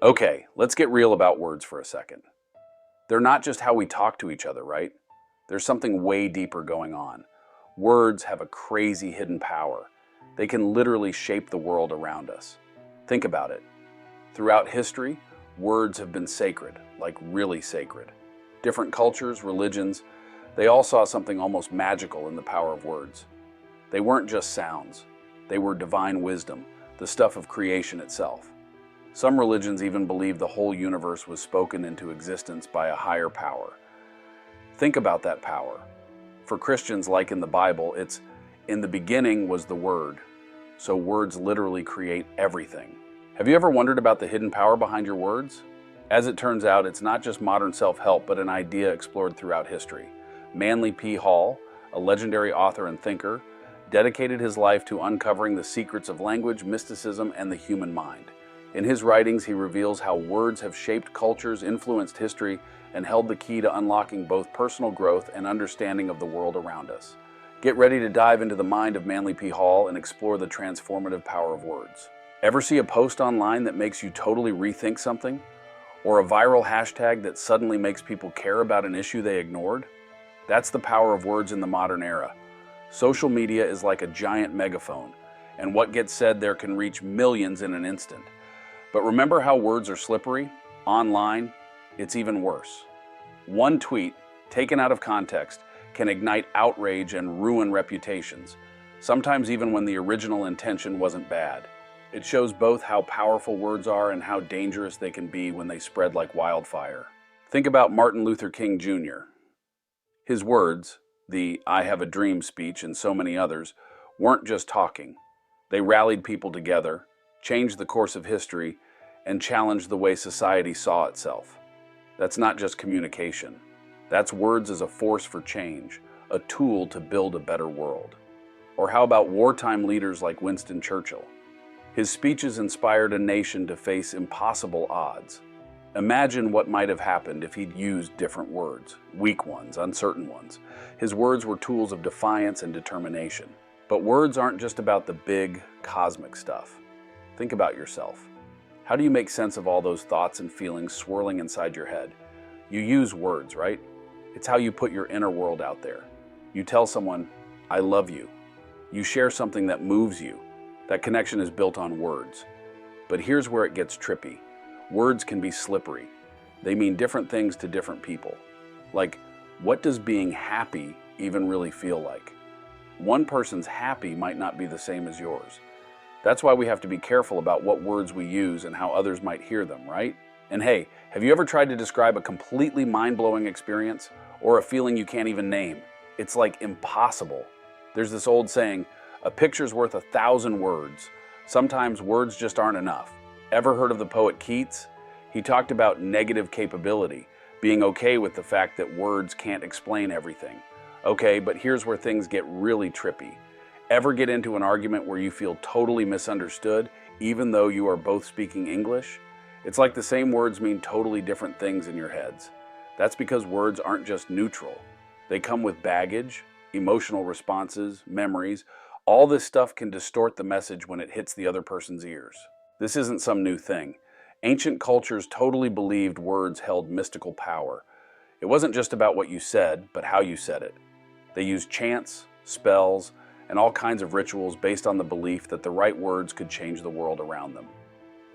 Okay, let's get real about words for a second. They're not just how we talk to each other, right? There's something way deeper going on. Words have a crazy hidden power. They can literally shape the world around us. Think about it. Throughout history, words have been sacred, like really sacred. Different cultures, religions, they all saw something almost magical in the power of words. They weren't just sounds. They were divine wisdom, the stuff of creation itself. Some religions even believe the whole universe was spoken into existence by a higher power. Think about that power. For Christians, like in the Bible, it's "in the beginning was the Word." So words literally create everything. Have you ever wondered about the hidden power behind your words? As it turns out, it's not just modern self-help, but an idea explored throughout history. Manly P. Hall, a legendary author and thinker, dedicated his life to uncovering the secrets of language, mysticism, and the human mind. In his writings, he reveals how words have shaped cultures, influenced history, and held the key to unlocking both personal growth and understanding of the world around us. Get ready to dive into the mind of Manly P. Hall and explore the transformative power of words. Ever see a post online that makes you totally rethink something? Or a viral hashtag that suddenly makes people care about an issue they ignored? That's the power of words in the modern era. Social media is like a giant megaphone, and what gets said there can reach millions in an instant. But remember how words are slippery? Online, it's even worse. One tweet, taken out of context, can ignite outrage and ruin reputations, sometimes even when the original intention wasn't bad. It shows both how powerful words are and how dangerous they can be when they spread like wildfire. Think about Martin Luther King Jr. His words, the "I have a dream" speech and so many others, weren't just talking. They rallied people together, changed the course of history, and challenged the way society saw itself. That's not just communication. That's words as a force for change, a tool to build a better world. Or how about wartime leaders like Winston Churchill? His speeches inspired a nation to face impossible odds. Imagine what might have happened if he'd used different words, weak ones, uncertain ones. His words were tools of defiance and determination. But words aren't just about the big, cosmic stuff. Think about yourself. How do you make sense of all those thoughts and feelings swirling inside your head? You use words, right? It's how you put your inner world out there. You tell someone, "I love you." You share something that moves you. That connection is built on words. But here's where it gets trippy. Words can be slippery. They mean different things to different people. Like, what does being happy even really feel like? One person's happy might not be the same as yours. That's why we have to be careful about what words we use and how others might hear them, right? And hey, have you ever tried to describe a completely mind-blowing experience or a feeling you can't even name? It's like impossible. There's this old saying, "A picture's worth 1,000 words." Sometimes words just aren't enough. Ever heard of the poet Keats? He talked about negative capability, being okay with the fact that words can't explain everything. Okay, but here's where things get really trippy. Ever get into an argument where you feel totally misunderstood, even though you are both speaking English? It's like the same words mean totally different things in your heads. That's because words aren't just neutral. They come with baggage, emotional responses, memories. All this stuff can distort the message when it hits the other person's ears. This isn't some new thing. Ancient cultures totally believed words held mystical power. It wasn't just about what you said, but how you said it. They used chants, spells, and all kinds of rituals based on the belief that the right words could change the world around them.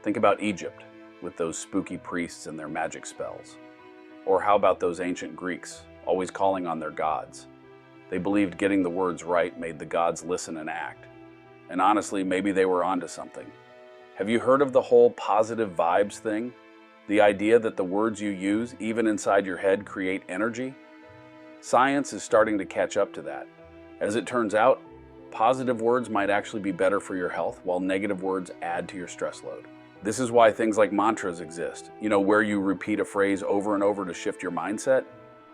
Think about Egypt, with those spooky priests and their magic spells. Or how about those ancient Greeks, always calling on their gods? They believed getting the words right made the gods listen and act. And honestly, maybe they were onto something. Have you heard of the whole positive vibes thing? The idea that the words you use, even inside your head, create energy? Science is starting to catch up to that. As it turns out, positive words might actually be better for your health, while negative words add to your stress load. This is why things like mantras exist. Where you repeat a phrase over and over to shift your mindset.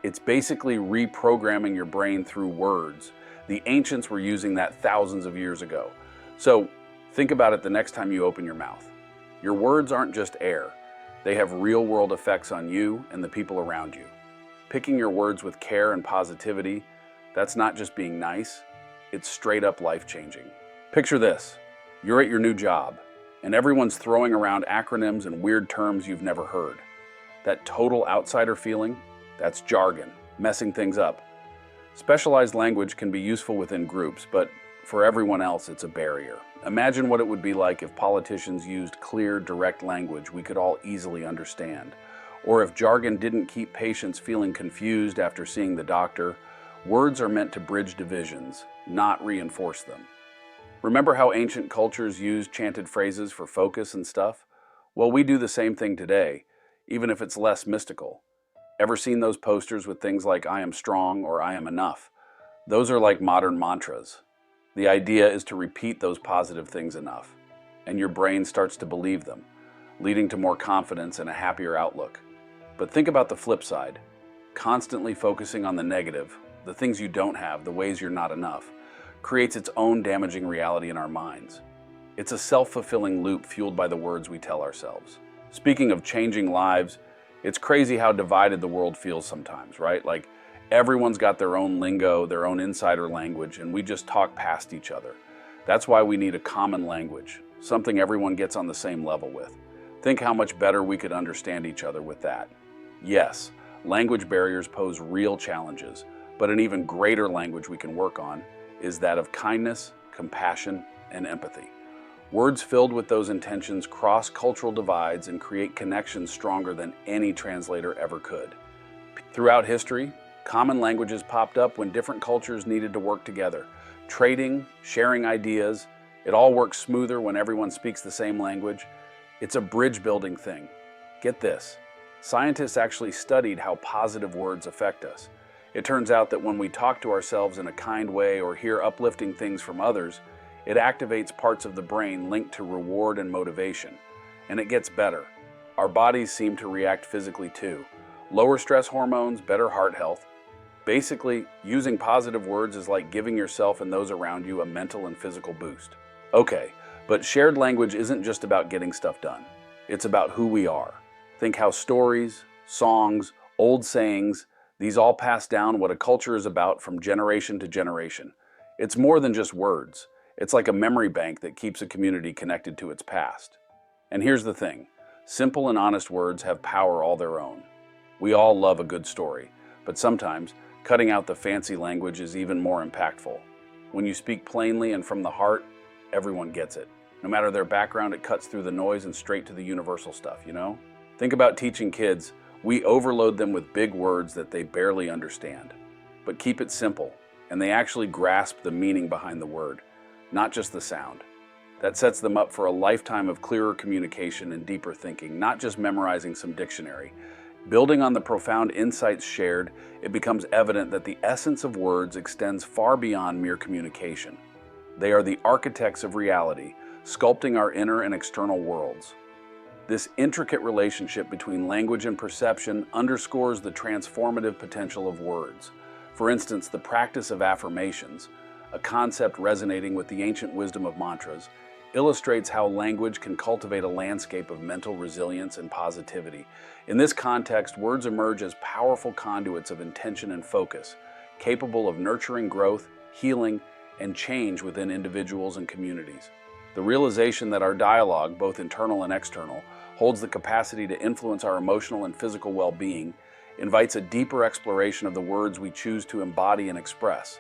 It's basically reprogramming your brain through words. The ancients were using that thousands of years ago. So think about it the next time you open your mouth. Your words aren't just air. They have real-world effects on you and the people around you. Picking your words with care and positivity, that's not just being nice. It's straight up life-changing. Picture this. You're at your new job, and everyone's throwing around acronyms and weird terms you've never heard. That total outsider feeling, that's jargon, messing things up. Specialized language can be useful within groups, but for everyone else, it's a barrier. Imagine what it would be like if politicians used clear, direct language we could all easily understand. Or if jargon didn't keep patients feeling confused after seeing the doctor. Words are meant to bridge divisions, not reinforce them. Remember how ancient cultures used chanted phrases for focus and stuff? Well, we do the same thing today, even if it's less mystical. Ever seen those posters with things like "I am strong" or "I am enough"? Those are like modern mantras. The idea is to repeat those positive things enough, and your brain starts to believe them, leading to more confidence and a happier outlook. But think about the flip side. Constantly focusing on the negative, the things you don't have, the ways you're not enough, creates its own damaging reality in our minds. It's a self-fulfilling loop fueled by the words we tell ourselves. Speaking of changing lives, it's crazy how divided the world feels sometimes, right? Like everyone's got their own lingo, their own insider language, and we just talk past each other. That's why we need a common language, something everyone gets on the same level with. Think how much better we could understand each other with that. Yes, language barriers pose real challenges, but an even greater language we can work on is that of kindness, compassion, and empathy. Words filled with those intentions cross cultural divides and create connections stronger than any translator ever could. Throughout history, common languages popped up when different cultures needed to work together. Trading, sharing ideas, it all works smoother when everyone speaks the same language. It's a bridge-building thing. Get this, scientists actually studied how positive words affect us. It turns out that when we talk to ourselves in a kind way or hear uplifting things from others, it activates parts of the brain linked to reward and motivation. And it gets better. Our bodies seem to react physically too. Lower stress hormones, better heart health. Basically, using positive words is like giving yourself and those around you a mental and physical boost. Okay, but shared language isn't just about getting stuff done. It's about who we are. Think how stories, songs, old sayings, these all pass down what a culture is about from generation to generation. It's more than just words. It's like a memory bank that keeps a community connected to its past. And here's the thing, simple and honest words have power all their own. We all love a good story, but sometimes cutting out the fancy language is even more impactful. When you speak plainly and from the heart, everyone gets it. No matter their background, it cuts through the noise and straight to the universal stuff, you know? Think about teaching kids. We overload them with big words that they barely understand. But keep it simple, and they actually grasp the meaning behind the word, not just the sound. That sets them up for a lifetime of clearer communication and deeper thinking, not just memorizing some dictionary. Building on the profound insights shared, it becomes evident that the essence of words extends far beyond mere communication. They are the architects of reality, sculpting our inner and external worlds. This intricate relationship between language and perception underscores the transformative potential of words. For instance, the practice of affirmations, a concept resonating with the ancient wisdom of mantras, illustrates how language can cultivate a landscape of mental resilience and positivity. In this context, words emerge as powerful conduits of intention and focus, capable of nurturing growth, healing, and change within individuals and communities. The realization that our dialogue, both internal and external, holds the capacity to influence our emotional and physical well-being, invites a deeper exploration of the words we choose to embody and express.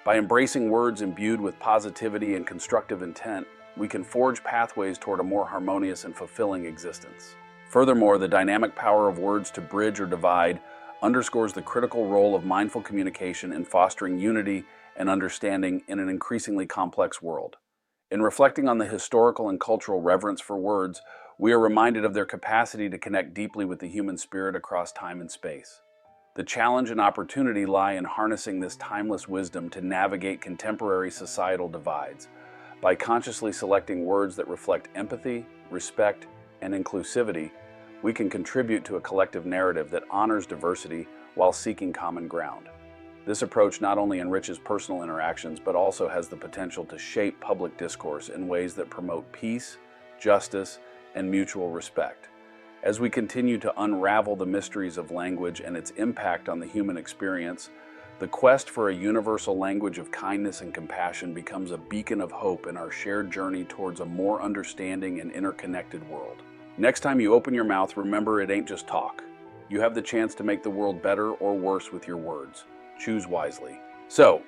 By embracing words imbued with positivity and constructive intent, we can forge pathways toward a more harmonious and fulfilling existence. Furthermore, the dynamic power of words to bridge or divide underscores the critical role of mindful communication in fostering unity and understanding in an increasingly complex world. In reflecting on the historical and cultural reverence for words, we are reminded of their capacity to connect deeply with the human spirit across time and space. The challenge and opportunity lie in harnessing this timeless wisdom to navigate contemporary societal divides. By consciously selecting words that reflect empathy, respect, and inclusivity, we can contribute to a collective narrative that honors diversity while seeking common ground. This approach not only enriches personal interactions, but also has the potential to shape public discourse in ways that promote peace, justice, and mutual respect. As we continue to unravel the mysteries of language and its impact on the human experience, The quest for a universal language of kindness and compassion becomes a beacon of hope in our shared journey towards a more understanding and interconnected world. Next time you open your mouth, remember it ain't just talk. You have the chance to make the world better or worse with your words. Choose wisely. So,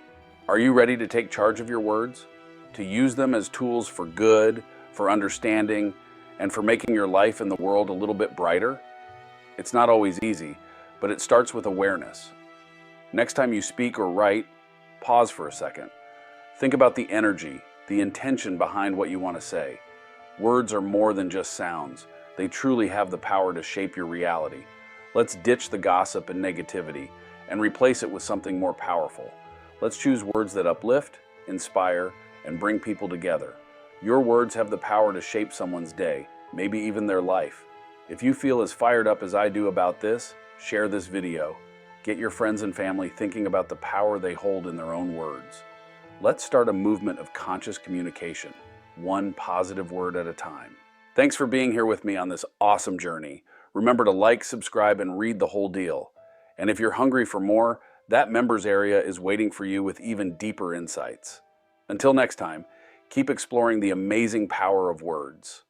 are you ready to take charge of your words? To use them as tools for good, for understanding, and for making your life and the world a little bit brighter? It's not always easy, but it starts with awareness. Next time you speak or write, pause for a second. Think about the energy, the intention behind what you want to say. Words are more than just sounds. They truly have the power to shape your reality. Let's ditch the gossip and negativity and replace it with something more powerful. Let's choose words that uplift, inspire, and bring people together. Your words have the power to shape someone's day, maybe even their life. If you feel as fired up as I do about this, share this video. Get your friends and family thinking about the power they hold in their own words. Let's start a movement of conscious communication, one positive word at a time. Thanks for being here with me on this awesome journey. Remember to like, subscribe, and read the whole deal. And if you're hungry for more, that members area is waiting for you with even deeper insights. Until next time, keep exploring the amazing power of words.